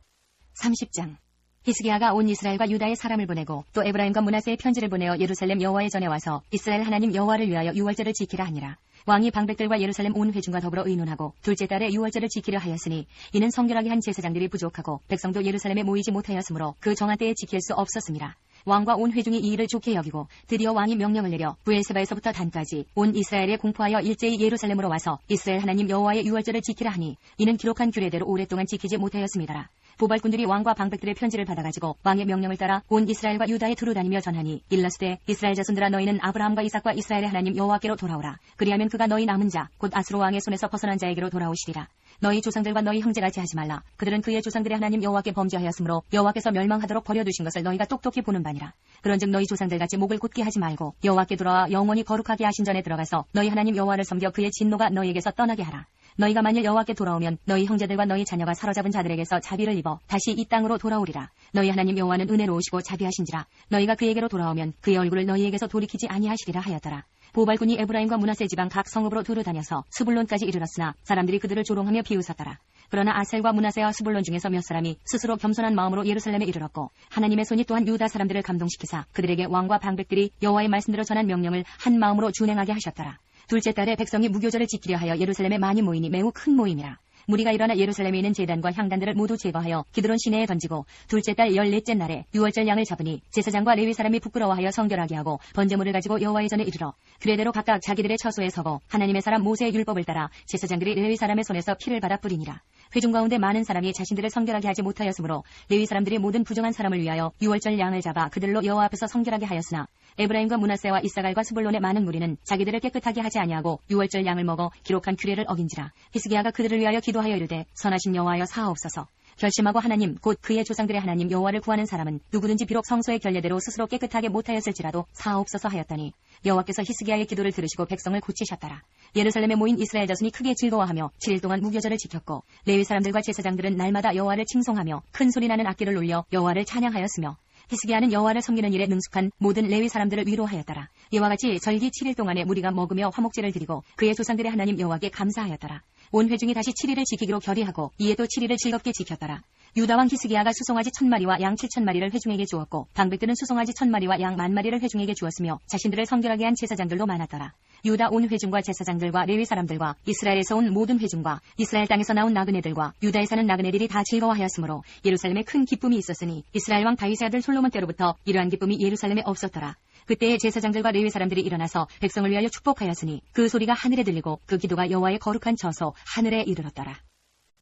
30장. 히스기야가 온 이스라엘과 유다의 사람을 보내고 또 에브라임과 므낫세의 편지를 보내어 예루살렘 여호와의 전에 와서 이스라엘 하나님 여호와를 위하여 유월절을 지키라 하니라. 왕이 방백들과 예루살렘 온 회중과 더불어 의논하고 둘째 달에 유월절을 지키려 하였으니 이는 성결하게 한 제사장들이 부족하고 백성도 예루살렘에 모이지 못하였으므로 그 정한 때에 지킬 수 없었습니다. 왕과 온 회중이 이 일을 좋게 여기고 드디어 왕이 명령을 내려 브엘세바에서부터 단까지 온 이스라엘에 공포하여 일제히 예루살렘으로 와서 이스라엘 하나님 여호와의 유월절을 지키라 하니 이는 기록한 규례대로 오랫동안 지키지 못하였습니다라. 보발꾼들이 왕과 방백들의 편지를 받아가지고 왕의 명령을 따라 온 이스라엘과 유다에 두루 다니며 전하니 일러스되 이스라엘 자손들아 너희는 아브라함과 이삭과 이스라엘의 하나님 여호와께로 돌아오라. 그리하면 그가 너희 남은 자 곧 아수르 왕의 손에서 벗어난 자에게로 돌아오시리라. 너희 조상들과 너희 형제같이 하지 말라. 그들은 그의 조상들의 하나님 여호와께 범죄하였으므로 여호와께서 멸망하도록 버려두신 것을 너희가 똑똑히 보는 바니라. 그런즉 너희 조상들같이 목을 곧게 하지 말고 여호와께 돌아와 영원히 거룩하게 하신 전에 들어가서 너희 하나님 여호와를 섬겨 그의 진노가 너희에게서 떠나게 하라. 너희가 만일 여호와께 돌아오면 너희 형제들과 너희 자녀가 사로잡은 자들에게서 자비를 입어 다시 이 땅으로 돌아오리라. 너희 하나님 여호와는 은혜로우시고 자비하신지라. 너희가 그에게로 돌아오면 그의 얼굴을 너희에게서 돌이키지 아니하시리라 하였더라. 보발군이 에브라임과 므낫세 지방 각 성읍으로 두루 다녀서 스불론까지 이르렀으나 사람들이 그들을 조롱하며 비웃었더라. 그러나 아셀과 므낫세와 스불론 중에서 몇 사람이 스스로 겸손한 마음으로 예루살렘에 이르렀고 하나님의 손이 또한 유다 사람들을 감동시키사 그들에게 왕과 방백들이 여호와의 말씀대로 전한 명령을 한 마음으로 준행하게 하셨더라. 둘째 달에 백성이 무교절을 지키려 하여 예루살렘에 많이 모이니 매우 큰 모임이라. 무리가 일어나 예루살렘에 있는 제단과 향단들을 모두 제거하여 기드론 시내에 던지고 둘째 달 14째 날에 유월절 양을 잡으니 제사장과 레위 사람이 부끄러워하여 성결하게 하고 번제물을 가지고 여호와의 전에 이르러 그레대로 각각 자기들의 처소에 서고 하나님의 사람 모세의 율법을 따라 제사장들이 레위 사람의 손에서 피를 받아 뿌리니라. 회중 가운데 많은 사람이 자신들을 성결하게 하지 못하였으므로 레위 사람들이 모든 부정한 사람을 위하여 유월절 양을 잡아 그들로 여호와 앞에서 성결하게 하였으나 에브라임과 므낫세와 이사갈과 스불론의 많은 무리는 자기들을 깨끗하게 하지 아니하고 유월절 양을 먹어 기록한 규례를 어긴지라. 히스기야가 그들을 위하여 기도하여 이르되 선하신 여호와여 사하옵소서. 결심하고 하나님 곧 그의 조상들의 하나님 여호와를 구하는 사람은 누구든지 비록 성소의 결례대로 스스로 깨끗하게 못하였을지라도 사하옵소서 하였더니 여호와께서 히스기야의 기도를 들으시고 백성을 고치셨더라. 예루살렘에 모인 이스라엘 자손이 크게 즐거워하며 7일 동안 무교절을 지켰고 레위 사람들과 제사장들은 날마다 여호와를 칭송하며 큰 소리나는 악기를 울려 여호와를 찬양하였으며 히스기야는 여호와를 섬기는 일에 능숙한 모든 레위 사람들을 위로하였더라. 이와 같이 절기 7일 동안에 무리가 먹으며 화목제를 드리고 그의 조상들의 하나님 여호와께 감사하였더라. 온 회중이 다시 7일을 지키기로 결의하고 이에 또 7일을 즐겁게 지켰더라. 유다왕 히스기야가 수송아지 1000마리와 양 7000마리를 회중에게 주었고 방백들은 수송아지 1000마리와 양 10,000마리를 회중에게 주었으며 자신들을 성결하게 한 제사장들도 많았더라. 유다 온 회중과 제사장들과 레위 사람들과 이스라엘에서 온 모든 회중과 이스라엘 땅에서 나온 나그네들과 유다에 사는 나그네들이 다 즐거워하였으므로 예루살렘에 큰 기쁨이 있었으니 이스라엘 왕 다윗의 아들 솔로몬 때로부터 이러한 기쁨이 예루살렘에 없었더라. 그때에 제사장들과 레위 사람들이 일어나서 백성을 위하여 축복하였으니 그 소리가 하늘에 들리고 그 기도가 여호와의 거룩한 처소 하늘에 이르렀더라.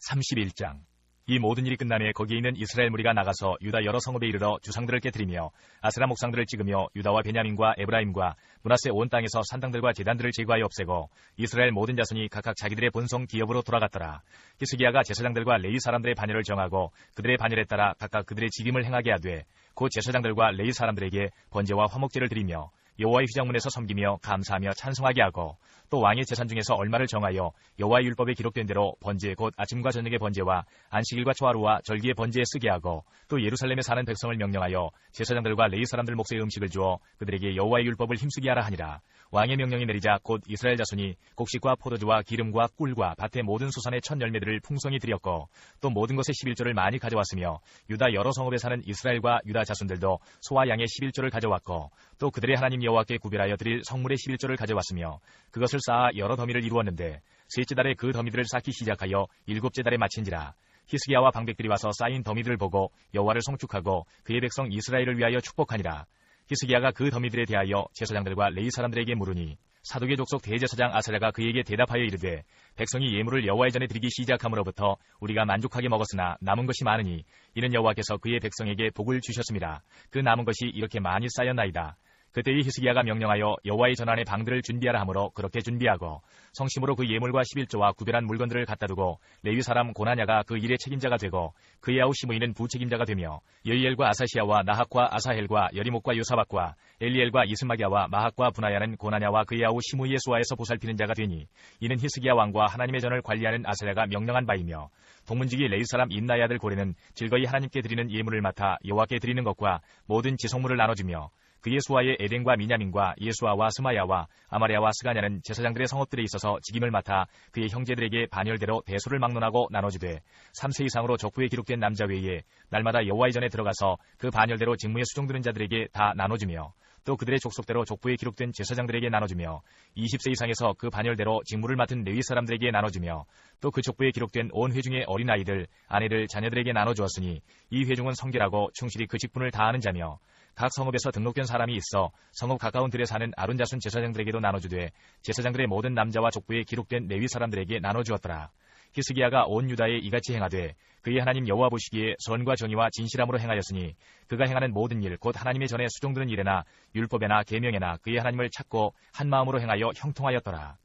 31장. 이 모든 일이 끝나매 거기에 있는 이스라엘 무리가 나가서 유다 여러 성읍에 이르러 주상들을 깨뜨리며 아세라 목상들을 찍으며 유다와 베냐민과 에브라임과 므낫세 온 땅에서 산당들과 제단들을 제거하여 없애고 이스라엘 모든 자손이 각각 자기들의 본성 기업으로 돌아갔더라. 히스기야가 제사장들과 레위 사람들의 반열을 정하고 그들의 반열에 따라 각각 그들의 직임을 행하게 하되 곧 제사장들과 레위 사람들에게 번제와 화목제를 드리며 여호와의 휘장문에서 섬기며 감사하며 찬송하게 하고 또 왕의 재산 중에서 얼마를 정하여 여호와의 율법에 기록된 대로 번제 곧 아침과 저녁의 번제와 안식일과 초하루와 절기의 번제에 쓰게 하고 또 예루살렘에 사는 백성을 명령하여 제사장들과 레위 사람들 몫의 음식을 주어 그들에게 여호와의 율법을 힘쓰게 하라 하니라. 왕의 명령이 내리자 곧 이스라엘 자손이 곡식과 포도주와 기름과 꿀과 밭의 모든 수산의 첫 열매들을 풍성히 드렸고 또 모든 것의 11조를 많이 가져왔으며 유다 여러 성읍에 사는 이스라엘과 유다 자손들도 소와 양의 11조를 가져왔고 또 그들의 하나님 여호와께 구별하여 드릴 성물의 11조를 가져왔으며 그것을 쌓아 여러 더미를 이루었는데 셋째 달에 그 더미들을 쌓기 시작하여 일곱째 달에 마친지라. 히스기야와 방백들이 와서 쌓인 더미들을 보고 여호와를 송축하고 그의 백성 이스라엘을 위하여 축복하니라. 히스기야가 그 더미들에 대하여 제사장들과 레위 사람들에게 물으니 사독의 족속 대제사장 아사랴가 그에게 대답하여 이르되 백성이 예물을 여호와의 전에 드리기 시작함으로부터 우리가 만족하게 먹었으나 남은 것이 많으니 이는 여호와께서 그의 백성에게 복을 주셨습니다. 그 남은 것이 이렇게 많이 쌓였나이다. 그때의 히스기야가 명령하여 여호와의 전환에 방들을 준비하라 하므로 그렇게 준비하고 성심으로 그 예물과 11조와 구별한 물건들을 갖다 두고 레위 사람 고나냐가 그 일의 책임자가 되고 그의 아우 시므이는 부책임자가 되며 여이엘과 아사시아와 나학과 아사헬과 여리목과 요사박과 엘리엘과 이스마기야와 마학과 분하야는 고나냐와 그의 아우 시므이의 수하에서 보살피는 자가 되니 이는 히스기야 왕과 하나님의 전을 관리하는 아사랴가 명령한 바이며 동문지기 레위 사람 임나의 아들 고레는 즐거이 하나님께 드리는 예물을 맡아 여호와께 드리는 것과 모든 지성물을 나눠주며 그의 수하의 에덴과 미냐민과 예수아와 스마야와 아마랴와 스가냐는 제사장들의 성읍들에 있어서 직임을 맡아 그의 형제들에게 반열대로 대소를 막론하고 나눠주되 3세 이상으로 족부에 기록된 남자 외에 날마다 여호와의 전에 들어가서 그 반열대로 직무에 수종드는 자들에게 다 나눠주며 또 그들의 족속대로 족부에 기록된 제사장들에게 나눠주며 20세 이상에서 그 반열대로 직무를 맡은 레위 사람들에게 나눠주며 또 그 족부에 기록된 온 회중의 어린아이들, 아내들, 자녀들에게 나눠주었으니 이 회중은 성결하고 충실히 그 직분을 다하는 자며 각 성읍에서 등록된 사람이 있어 성읍 가까운 들에 사는 아론 자손 제사장들에게도 나눠주되 제사장들의 모든 남자와 족부에 기록된 레위 사람들에게 나눠주었더라. 히스기야가 온 유다에 이같이 행하되 그의 하나님 여호와 보시기에 선과 정의와 진실함으로 행하였으니 그가 행하는 모든 일 곧 하나님의 전에 수종드는 일에나 율법에나 계명에나 그의 하나님을 찾고 한 마음으로 행하여 형통하였더라.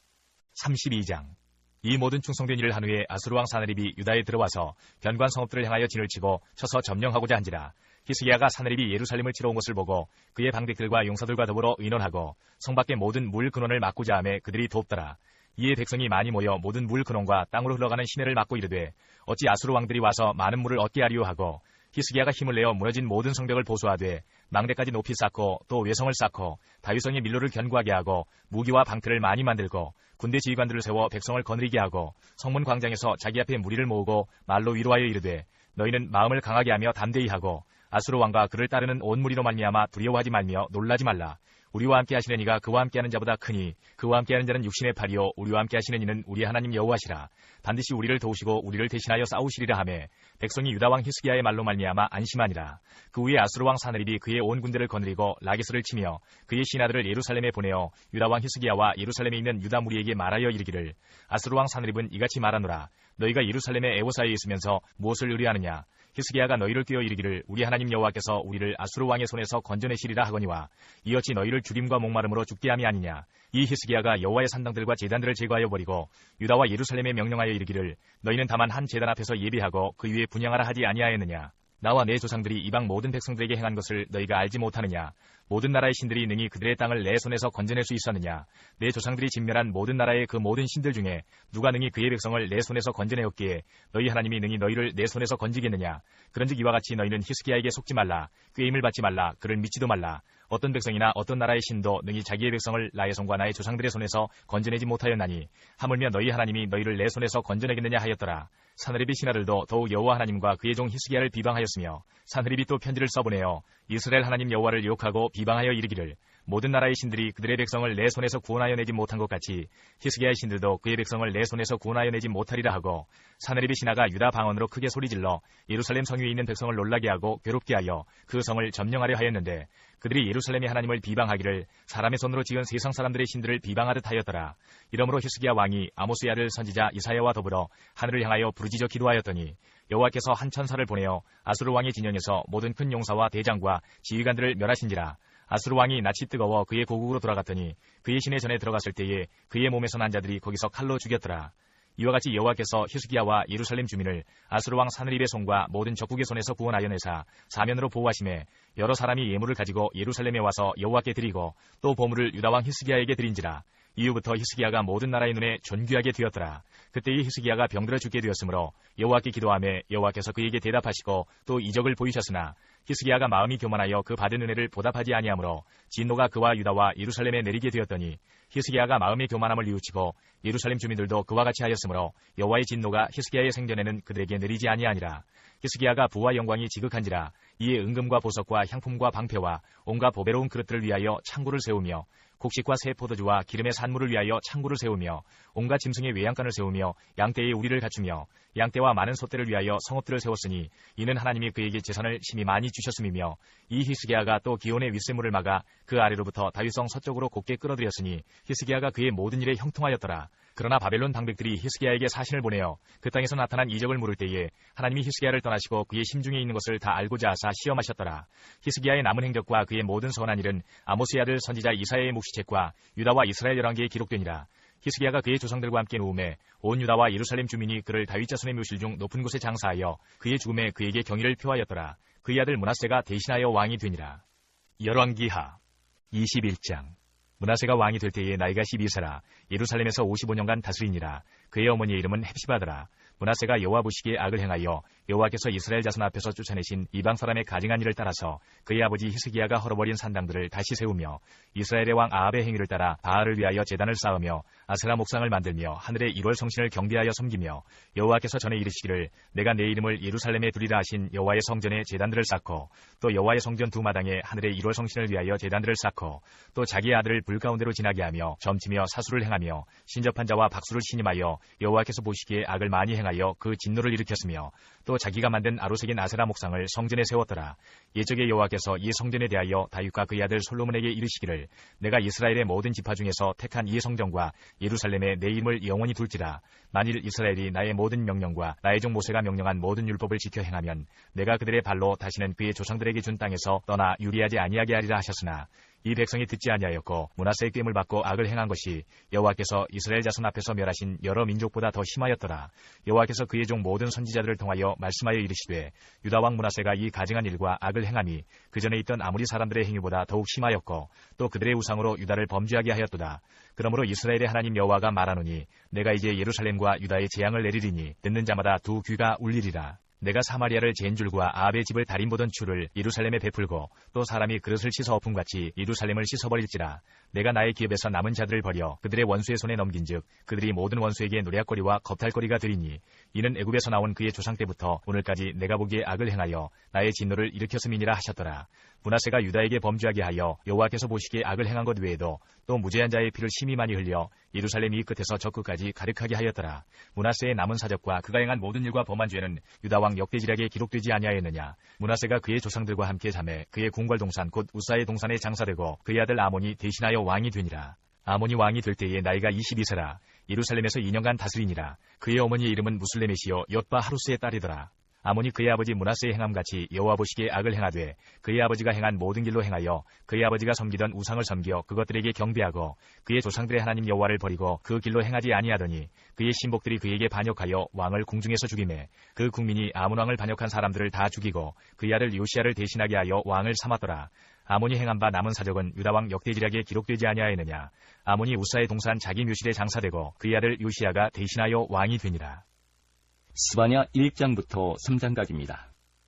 32장 이 모든 충성된 일을 한 후에 아수르 왕 사느립이 유다에 들어와서 견관 성읍들을 향하여 진을 치고 쳐서 점령하고자 한지라. 히스기야가 사느립이 예루살렘을 치러 온 것을 보고 그의 방백들과 용사들과 더불어 의논하고 성 밖의 모든 물 근원을 막고자 하매 그들이 돕더라. 이에 백성이 많이 모여 모든 물 근원과 땅으로 흘러가는 시내를 막고 이르되 어찌 아수르 왕들이 와서 많은 물을 얻게 하리요 하고 히스기야가 힘을 내어 무너진 모든 성벽을 보수하되 망대까지 높이 쌓고 또 외성을 쌓고 다윗성의 밀로를 견고하게 하고 무기와 방패를 많이 만들고 군대 지휘관들을 세워 백성을 거느리게 하고 성문 광장에서 자기 앞에 무리를 모으고 말로 위로하여 이르되 너희는 마음을 강하게 하며 담대히 하고 아수르 왕과 그를 따르는 온 무리로 말미암아 두려워하지 말며 놀라지 말라. 우리와 함께 하시는 이가 그와 함께하는 자보다 크니 그와 함께하는 자는 육신의 팔이요 우리와 함께 하시는 이는 우리 하나님 여호와시라. 반드시 우리를 도우시고 우리를 대신하여 싸우시리라 하매 백성이 유다 왕 히스기야의 말로 말미암아 안심하니라. 그 후에 아수르 왕 사느립이 그의 온 군대를 거느리고 라기스를 치며 그의 신하들을 예루살렘에 보내어 유다 왕 히스기야와 예루살렘에 있는 유다 무리에게 말하여 이르기를 아수르 왕 사느립은 이같이 말하노라. 너희가 예루살렘의 에워사에 있으면서 무엇을 의뢰하느냐. 히스기야가 너희를 꾀어 이르기를 우리 하나님 여호와께서 우리를 아수르 왕의 손에서 건져내시리라 하거니와 이어치 너희를 죽임과 목마름으로 죽게 함이 아니냐. 이 히스기야가 여호와의 산당들과 제단들을 제거하여 버리고 유다와 예루살렘에 명령하여 이르기를 너희는 다만 한 제단 앞에서 예배하고 그 위에 분향하라 하지 아니하였느냐. 나와 내 조상들이 이방 모든 백성들에게 행한 것을 너희가 알지 못하느냐. 모든 나라의 신들이 능히 그들의 땅을 내 손에서 건져낼 수 있었느냐. 내 조상들이 진멸한 모든 나라의 그 모든 신들 중에 누가 능히 그의 백성을 내 손에서 건져내었기에 너희 하나님이 능히 너희를 내 손에서 건지겠느냐. 그런즉 이와 같이 너희는 히스기야에게 속지 말라. 꾀임을 받지 말라. 그를 믿지도 말라. 어떤 백성이나 어떤 나라의 신도 능히 자기의 백성을 나의 손과 나의 조상들의 손에서 건져내지 못하였나니 하물며 너희 하나님이 너희를 내 손에서 건져내겠느냐 하였더라. 사느립의 신하들도 더욱 여호와 하나님과 그의 종 히스기야를 비방하였으며 사느립이 또 편지를 써보내어 이스라엘 하나님 여호와를 욕하고 비방하여 이르기를 모든 나라의 신들이 그들의 백성을 내 손에서 구원하여 내지 못한 것 같이 히스기야의 신들도 그의 백성을 내 손에서 구원하여 내지 못하리라 하고 사느립의 신하가 유다 방언으로 크게 소리질러 예루살렘 성 위에 있는 백성을 놀라게 하고 괴롭게 하여 그 성을 점령하려 하였는데 그들이 예루살렘의 하나님을 비방하기를 사람의 손으로 지은 세상 사람들의 신들을 비방하듯 하였더라. 이러므로 히스기야 왕이 아모스의 아들 선지자 이사야와 더불어 하늘을 향하여 부르짖어 기도하였더니 여호와께서 한 천사를 보내어 아수르 왕의 진영에서 모든 큰 용사와 대장과 지휘관들을 멸하신지라. 아수르 왕이 낯이 뜨거워 그의 고국으로 돌아갔더니 그의 시내 전에 들어갔을 때에 그의 몸에서 난 자들이 거기서 칼로 죽였더라. 이와 같이 여호와께서 히스기야와 예루살렘 주민을 아수르 왕 사느립의 손과 모든 적국의 손에서 구원하여 내사 사면으로 보호하심에 여러 사람이 예물을 가지고 예루살렘에 와서 여호와께 드리고 또 보물을 유다 왕 히스기야에게 드린지라. 이후부터 히스기야가 모든 나라의 눈에 존귀하게 되었더라. 그때의 히스기야가 병들어 죽게 되었으므로 여호와께 기도하며 여호와께서 그에게 대답하시고 또 이적을 보이셨으나 히스기야가 마음이 교만하여 그 받은 은혜를 보답하지 아니하므로 진노가 그와 유다와 예루살렘에 내리게 되었더니 히스기야가 마음의 교만함을 뉘우치고 예루살렘 주민들도 그와 같이 하였으므로 여호와의 진노가 히스기야의 생전에는 그들에게 내리지 아니하니라. 히스기야가 부와 영광이 지극한지라. 이에 은금과 보석과 향품과 방패와 온갖 보배로운 그릇들을 위하여 창고를 세우며 곡식과 새 포도주와 기름의 산물을 위하여 창고를 세우며 온갖 짐승의 외양간을 세우며 양떼의 우리를 갖추며 양떼와 많은 소떼를 위하여 성읍들을 세웠으니 이는 하나님이 그에게 재산을 심히 많이 주셨음이며 이 히스기야가 또 기온의 윗샘물을 막아 그 아래로부터 다윗성 서쪽으로 곱게 끌어들였으니 히스기야가 그의 모든 일에 형통하였더라. 그러나 바벨론 방백들이 히스기야에게 사신을 보내어 그 땅에서 나타난 이적을 물을 때에 하나님이 히스기야를 떠나시고 그의 심중에 있는 것을 다 알고자 하사 시험하셨더라. 히스기야의 남은 행적과 그의 모든 선한 일은 아모스의 아들 선지자 이사야의 묵시책과 유다와 이스라엘 열왕기에 기록되니라. 히스기야가 그의 조상들과 함께 누움에 온 유다와 예루살렘 주민이 그를 다윗 자손의 묘실 중 높은 곳에 장사하여 그의 죽음에 그에게 경의를 표하였더라. 그의 아들 므낫세가 대신하여 왕이 되니라. 열왕기하 21장. 므낫세가 왕이 될 때에 나이가 12세라. 예루살렘에서 55년간 다스리니라. 그의 어머니의 이름은 헵시바더라. 므낫세가 여호와 보시기에 악을 행하여 여호와께서 이스라엘 자손 앞에서 쫓아내신 이방 사람의 가증한 일을 따라서 그의 아버지 히스기야가 헐어버린 산당들을 다시 세우며 이스라엘의 왕 아합의 행위를 따라 바알을 위하여 제단을 쌓으며 아세라 목상을 만들며 하늘의 1월 성신을 경배하여 섬기며 여호와께서 전에 이르시기를 내가 내 이름을 예루살렘에 두리라 하신 여호와의 성전에 제단들을 쌓고 또 여호와의 성전 두 마당에 하늘의 1월 성신을 위하여 제단들을 쌓고 또 자기의 아들을 불 가운데로 지나게 하며 점치며 사수를 행하며 신접한 자와 박수를 신임하여 여호와께서 보시기에 악을 많이 행하여 그 진노를 일으켰으며 또 자기가 만든 아로색인 아세라 목상을 성전에 세웠더라. 예적의 여호와께서 이 성전에 대하여 다윗과 그의 아들 솔로몬에게 이르시기를 내가 이스라엘의 모든 지파 중에서 택한 이 성전과 예루살렘에 내 이름을 영원히 둘지라. 만일 이스라엘이 나의 모든 명령과 나의 종 모세가 명령한 모든 율법을 지켜 행하면 내가 그들의 발로 다시는 그의 조상들에게 준 땅에서 떠나 유리하지 아니하게 하리라 하셨으나 이 백성이 듣지 아니하였고 므낫세의 꾀임을 받고 악을 행한 것이 여호와께서 이스라엘 자손 앞에서 멸하신 여러 민족보다 더 심하였더라. 여호와께서 그의 종 모든 선지자들을 통하여 말씀하여 이르시되 유다 왕 므낫세가 이 가증한 일과 악을 행함이 그 전에 있던 아무리 사람들의 행위보다 더욱 심하였고 또 그들의 우상으로 유다를 범죄하게 하였도다. 그러므로 이스라엘의 하나님 여호와가 말하노니 내가 이제 예루살렘과 유다에 재앙을 내리리니 듣는 자마다 두 귀가 울리리라. 내가 사마리아를 젠줄과 아합의 집을 달인 보던 추를 예루살렘에 베풀고 또 사람이 그릇을 씻어 엎음같이 예루살렘을 씻어버릴지라. 내가 나의 기업에서 남은 자들을 버려 그들의 원수의 손에 넘긴즉 그들이 모든 원수에게 노략거리와 겁탈거리가 되리니 이는 애굽에서 나온 그의 조상 때부터 오늘까지 내가 보기에 악을 행하여 나의 진노를 일으켰음이니라 하셨더라. 므낫세가 유다에게 범죄하게 하여 여호와께서 보시기에 악을 행한 것 외에도 또 무죄한 자의 피를 심히 많이 흘려 예루살렘 이 끝에서 저 끝까지 가득하게 하였더라. 므낫세의 남은 사적과 그가 행한 모든 일과 범한 죄는 유다 왕 역대지략에 기록되지 아니하였느냐. 므낫세가 그의 조상들과 함께 잠에 그의 궁궐 동산 곧 우사의 동산에 장사되고 그의 아들 아몬이 대신하여 왕이 되니라. 아몬이 왕이 될 때에 나이가 22세라. 예루살렘에서 2년간 다스리니라. 그의 어머니의 이름은 무슬레메시요 엿바 하루스의 딸이더라. 아몬이 그의 아버지 므낫세의 행함같이 여호와 보시기에 악을 행하되 그의 아버지가 행한 모든 길로 행하여 그의 아버지가 섬기던 우상을 섬겨 그것들에게 경배하고 그의 조상들의 하나님 여호와를 버리고 그 길로 행하지 아니하더니 그의 신복들이 그에게 반역하여 왕을 궁중에서 죽이매 그 국민이 아몬 왕을 반역한 사람들을 다 죽이고 그의 아들 요시야를 대신하게 하여 왕을 삼았더라. 아몬이 행한 바 남은 사적은 유다 왕 역대지략에 기록되지 아니하였느냐. 아몬이 우사의 동산 자기 묘실에 장사되고 그의 아들 요시야가 대신하여 왕이 되니라. 스바냐 1장부터 3장까지입니다.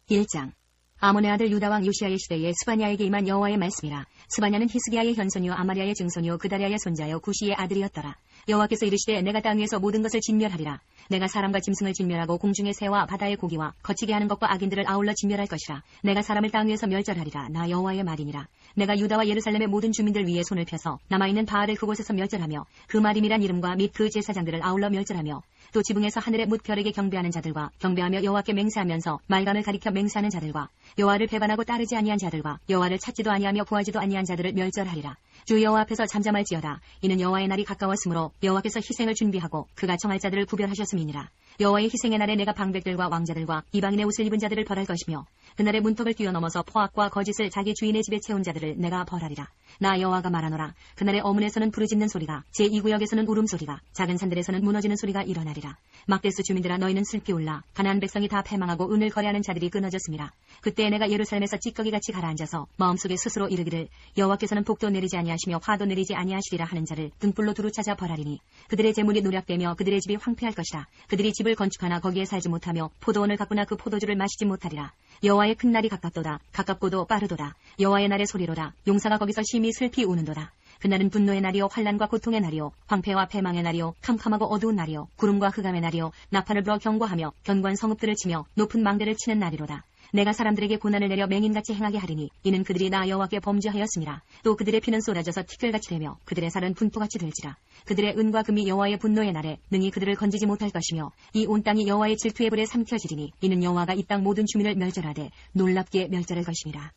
1장. 아몬의 아들 유다왕 요시야의 시대에 스바냐에게 임한 여호와의 말씀이라. 스바냐는 히스기야의 현손이요 아마리아의 증손이요 그다리아의 손자요 구시의 아들이었더라. 여호와께서 이르시되 내가 땅 위에서 모든 것을 진멸하리라. 내가 사람과 짐승을 진멸하고 공중의 새와 바다의 고기와 거치게 하는 것과 악인들을 아울러 진멸할 것이라. 내가 사람을 땅 위에서 멸절하리라. 나 여호와의 말이니라. 내가 유다와 예루살렘의 모든 주민들 위에 손을 펴서 남아있는 바알을 그곳에서 멸절하며 그 마림이란 이름과 및 그 제사장들을 아울러 멸절하며 또 지붕에서 하늘의 뭇별에게 경배하는 자들과 경배하며 여호와께 맹세하면서 말감을 가리켜 맹세하는 자들과 여호와를 배반하고 따르지 아니한 자들과 여호와를 찾지도 아니하며 구하지도 아니한 자들을 멸절하리라. 주 여호와 앞에서 잠잠할지어다. 이는 여호와의 날이 가까웠으므로 여호와께서 희생을 준비하고 그가 청할 자들을 구별하셨음이니라. 여호와의 희생의 날에 내가 방백들과 왕자들과 이방인의 옷을 입은 자들을 벌할 것이며 그날의 문턱을 뛰어넘어서 포악과 거짓을 자기 주인의 집에 채운 자들을 내가 벌하리라. 나 여호와가 말하노라. 그날의 어문에서는 부르짖는 소리가 제2구역에서는 울음소리가 작은 산들에서는 무너지는 소리가 일어나리라. 막데스 주민들아 너희는 슬피 울라. 가나안 백성이 다 패망하고 은을 거래하는 자들이 끊어졌음이라. 그때 내가 예루살렘에서 찌꺼기같이 가라앉아서 마음속에 스스로 이르기를 여호와께서는 복도 내리지 아니하시며 화도 내리지 아니하시리라 하는 자를 등불로 두루 찾아 벌하리니 그들의 재물이 노략되며 그들의 집이 황폐할 것이라. 그들이 집을 건축하나 거기에 살지 못하며 포도원을 가꾸나 그 포도주를 마시지 못하리라. 여호와의 큰 날이 가깝도다. 가깝고도 빠르도다. 여호와의 날의 소리로다. 용사가 거기서 심히 슬피 우는도다. 그날은 분노의 날이요 환난과 고통의 날이요 황폐와 패망의 날이요 캄캄하고 어두운 날이요 구름과 흑암의 날이요 나팔을 불어 경고하며 견고한 성읍들을 치며 높은 망대를 치는 날이로다. 내가 사람들에게 고난을 내려 맹인같이 행하게 하리니 이는 그들이 나 여호와께 범죄하였음이라. 또 그들의 피는 쏟아져서 티끌같이 되며 그들의 살은 분포같이 될지라. 그들의 은과 금이 여호와의 분노의 날에 능히 그들을 건지지 못할 것이며 이 온 땅이 여호와의 질투의 불에 삼켜지리니 이는 여호와가 이 땅 모든 주민을 멸절하되 놀랍게 멸절할 것임이라.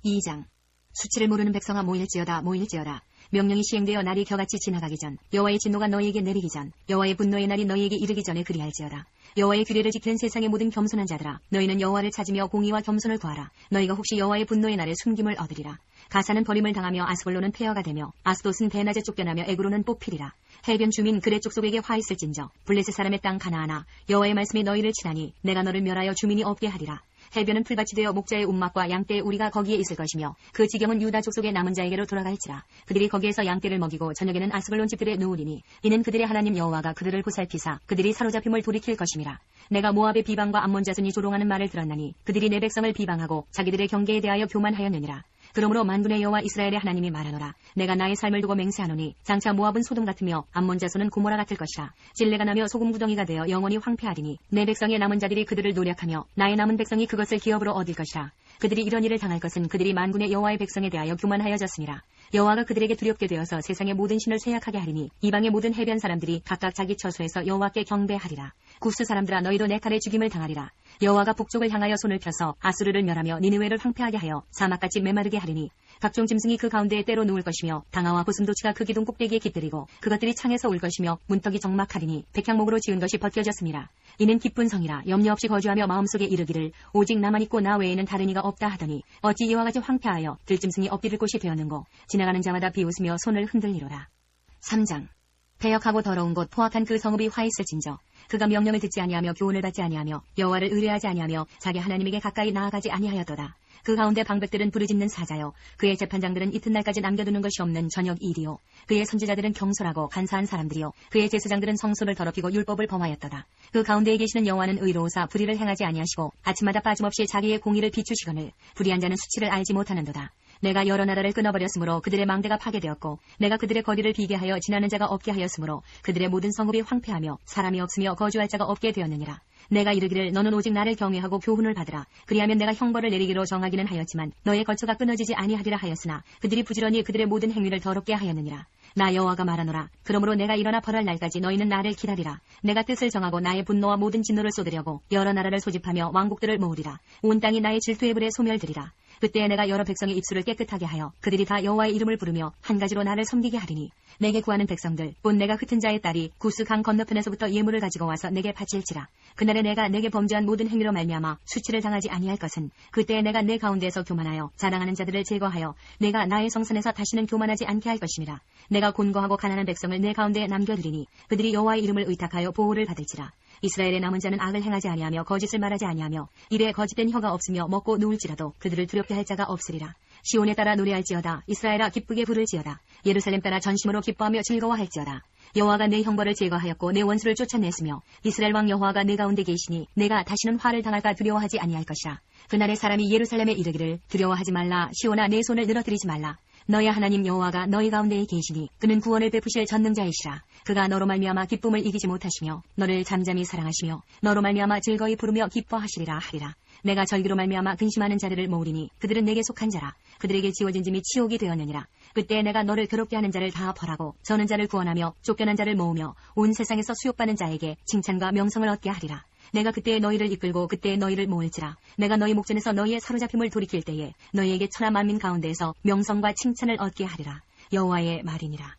2장. 수치를 모르는 백성아 모일지어다 모일지어다. 명령이 시행되어 날이 겨같이 지나가기 전, 여호와의 진노가 너희에게 내리기 전, 여호와의 분노의 날이 너희에게 이르기 전에 그리할지어다. 여호와의 규례를 지키는 세상의 모든 겸손한 자들아, 너희는 여호와를 찾으며 공의와 겸손을 구하라. 너희가 혹시 여호와의 분노의 날에 숨김을 얻으리라. 가사는 버림을 당하며 아스골로는 폐허가 되며 아스돗은 대낮에 쫓겨나며 에그로는 뽑히리라. 해변 주민 그레 족속에게 화 있을진저 블레셋 사람의 땅 가나아나 여호와의 말씀이 너희를 치나니 내가 너를 멸하여 주민이 없게 하리라. 해변은 풀밭이 되어 목자의 움막과 양떼의 우리가 거기에 있을 것이며 그 지경은 유다 족속의 남은 자에게로 돌아갈지라. 그들이 거기에서 양떼를 먹이고 저녁에는 아스글론 집들에 누우리니 이는 그들의 하나님 여호와가 그들을 보살피사 그들이 사로잡힘을 돌이킬 것임이라. 내가 모압의 비방과 암몬 자손이 조롱하는 말을 들었나니 그들이 내 백성을 비방하고 자기들의 경계에 대하여 교만하였느니라. 그러므로 만군의 여호와 이스라엘의 하나님이 말하노라. 내가 나의 삶을 두고 맹세하노니 장차 모압은 소돔 같으며 암몬 자손은 고모라 같을 것이라. 진레가 나며 소금 구덩이가 되어 영원히 황폐하리니 내 백성의 남은 자들이 그들을 노력하며 나의 남은 백성이 그것을 기업으로 얻을 것이라. 그들이 이런 일을 당할 것은 그들이 만군의 여호와의 백성에 대하여 교만하여졌으니라. 여호와가 그들에게 두렵게 되어서 세상의 모든 신을 쇠약하게 하리니 이방의 모든 해변 사람들이 각각 자기 처소에서 여호와께 경배하리라. 구스 사람들아 너희도 내 칼에 죽임을 당하리라. 여호와가 북쪽을 향하여 손을 펴서 아수르를 멸하며 니느웨를 황폐하게 하여 사막같이 메마르게 하리니 각종 짐승이 그 가운데에 때로 누울 것이며 당아와 고슴도치가 그 기둥 꼭대기에 깃들이고 그것들이 창에서 울 것이며 문턱이 적막하리니 백향목으로 지은 것이 벗겨졌음이라. 이는 기쁜 성이라. 염려 없이 거주하며 마음속에 이르기를 오직 나만 있고 나 외에는 다른 이가 없다 하더니 어찌 이와 같이 황폐하여 들짐승이 엎드릴 곳이 되었는고. 지나가는 자마다 비웃으며 손을 흔들리로라. 3장. 배역하고 더러운 곳 포악한 그 성읍이 화 있을진저 그가 명령을 듣지 아니하며 교훈을 받지 아니하며 여호와를 의뢰하지 아니하며 자기 하나님에게 가까이 나아가지 아니하였도다. 그 가운데 방백들은 부르짖는 사자요 그의 재판장들은 이튿날까지 남겨두는 것이 없는 저녁 일이요 그의 선지자들은 경솔하고 간사한 사람들이요 그의 제사장들은 성소를 더럽히고 율법을 범하였도다. 그 가운데에 계시는 여호와는 의로우사 불의를 행하지 아니하시고 아침마다 빠짐없이 자기의 공의를 비추시거늘 불의한 자는 수치를 알지 못하는도다. 내가 여러 나라를 끊어버렸으므로 그들의 망대가 파괴되었고 내가 그들의 거리를 비게 하여 지나는 자가 없게 하였으므로 그들의 모든 성읍이 황폐하며 사람이 없으며 거주할 자가 없게 되었느니라. 내가 이르기를 너는 오직 나를 경외하고 교훈을 받으라. 그리하면 내가 형벌을 내리기로 정하기는 하였지만 너의 거처가 끊어지지 아니하리라 하였으나 그들이 부지런히 그들의 모든 행위를 더럽게 하였느니라. 나 여호와가 말하노라. 그러므로 내가 일어나 벌할 날까지 너희는 나를 기다리라. 내가 뜻을 정하고 나의 분노와 모든 진노를 쏟으려고 여러 나라를 소집하며 왕국들을 모으리라. 온 땅이 나의 질투의 불에 소멸되리라. 그때에 내가 여러 백성의 입술을 깨끗하게 하여 그들이 다 여호와의 이름을 부르며 한 가지로 나를 섬기게 하리니 내게 구하는 백성들 곧 내가 흩은 자의 딸이 구스 강 건너편에서부터 예물을 가지고 와서 내게 바칠지라. 그날에 내가 내게 범죄한 모든 행위로 말미암아 수치를 당하지 아니할 것은 그때에 내가 내 가운데에서 교만하여 자랑하는 자들을 제거하여 내가 나의 성산에서 다시는 교만하지 않게 할 것임이라. 내가 곤고하고 가난한 백성을 내 가운데에 남겨두리니 그들이 여호와의 이름을 의탁하여 보호를 받을지라. 이스라엘의 남은 자는 악을 행하지 아니하며 거짓을 말하지 아니하며 입에 거짓된 혀가 없으며 먹고 누울지라도 그들을 두렵게 할 자가 없으리라. 시온에 따라 노래할지어다. 이스라엘아 기쁘게 부를지어다. 예루살렘 따라 전심으로 기뻐하며 즐거워할지어다. 여호와가 내 형벌을 제거하였고 내 원수를 쫓아냈으며 이스라엘 왕 여호와가 내 가운데 계시니 내가 다시는 화를 당할까 두려워하지 아니할 것이라. 그날에 사람이 예루살렘에 이르기를 두려워하지 말라. 시온아 내 손을 늘어뜨리지 말라. 너의 하나님 여호와가 너희 가운데에 계시니 그는 구원을 베푸실 전능자이시라. 그가 너로 말미암아 기쁨을 이기지 못하시며 너를 잠잠히 사랑하시며 너로 말미암아 즐거이 부르며 기뻐하시리라 하리라. 내가 절기로 말미암아 근심하는 자들을 모으리니 그들은 내게 속한 자라. 그들에게 지워진 짐이 치욕이 되었느니라. 그때 내가 너를 괴롭게 하는 자를 다 벌하고 저는 자를 구원하며 쫓겨난 자를 모으며 온 세상에서 수욕받는 자에게 칭찬과 명성을 얻게 하리라. 내가 그때에 너희를 이끌고 그때에 너희를 모을지라. 내가 너희 목전에서 너희의 사로잡힘을 돌이킬 때에 너희에게 천하 만민 가운데에서 명성과 칭찬을 얻게 하리라. 여호와의 말이니라.